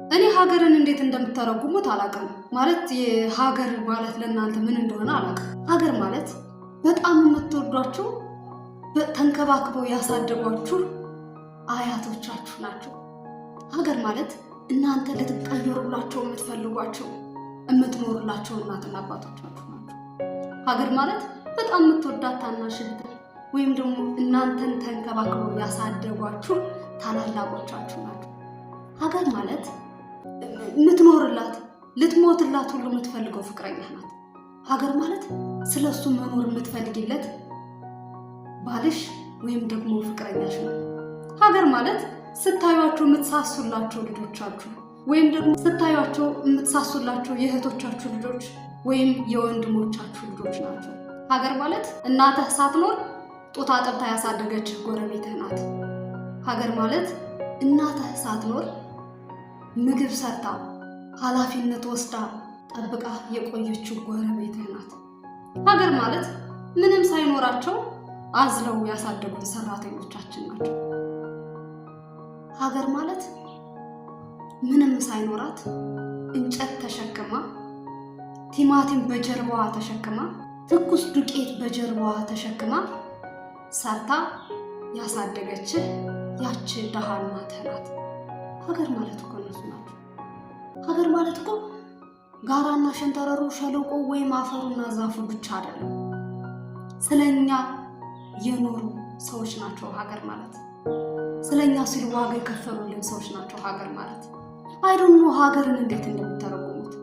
እኔ ሀገርን እንዴት እንደምትተረጉሙት አላውቅም። ማለት የሀገር ማለት ለእናንተ ምን እንደሆነ አላውቅም። ሀገር ማለት በጣም የምትወዷቸው ተንከባክበው ያሳደጓችሁ አያቶቻችሁ ናቸው። ሀገር ማለት እናንተ ልትቀየሩላቸው የምትፈልጓቸው የምትኖሩላቸው እናትና አባቶቻችሁ ናቸው። ሀገር ማለት በጣም የምትወዳት ታናሽ እህት ወይም ደግሞ እናንተን ተንከባክበው ያሳደጓችሁ ታላላቆቻችሁ ናቸው። ሀገር ማለት የምትኖርላት ልትሞትላት ሁሉ የምትፈልገው ፍቅረኛ ናት። ሀገር ማለት ስለሱ መኖር የምትፈልጊለት ባልሽ ወይም ደግሞ ፍቅረኛሽ ነው። ሀገር ማለት ስታዩአቸው የምትሳሱላቸው ልጆቻችሁ ወይም ደግሞ ስታዩአቸው የምትሳሱላቸው የእህቶቻችሁ ልጆች ወይም የወንድሞቻችሁ ልጆች ናቸው። ሀገር ማለት እናትህ ሳትኖር ጡት አጥብታ ያሳደገችህ ጎረቤትህ ናት። ሀገር ማለት እናትህ ሳትኖር ምግብ ሰርታ ኃላፊነት ወስዳ ጠብቃ የቆየችው ጎረቤትህ ናት። ሀገር ማለት ምንም ሳይኖራቸው አዝለው ያሳደጉን ሰራተኞቻችን ናቸው። ሀገር ማለት ምንም ሳይኖራት እንጨት ተሸክማ ቲማቲም በጀርባዋ ተሸክማ ትኩስ ዱቄት በጀርባዋ ተሸክማ ሰርታ ያሳደገችህ ያቺ ደሃ እናትህ ናት። ሀገር ማለት እኮ እነሱ ናቸው። ሀገር ማለት እኮ ጋራና ሸንተረሩ ሸለቆ ወይም አፈሩና ዛፉ ብቻ አይደለም። ስለኛ የኖሩ ሰዎች ናቸው ሀገር ማለት። ስለኛ ሲሉ ዋጋ የከፈሉልን ሰዎች ናቸው ሀገር ማለት። አይደሞ ሀገርን እንዴት እንደምትተረጉሙት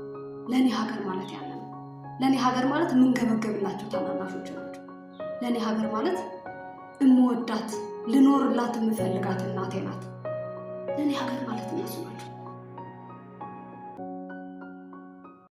ለኔ ሀገር ማለት ያለ ነው። ለኔ ሀገር ማለት የምንገበገብላቸው ታናናሾች ናቸው። ለኔ ሀገር ማለት እምወዳት ልኖርላት የምፈልጋት እናቴ ናት። ለኔ ሀገር ማለት እነሱ ናቸው።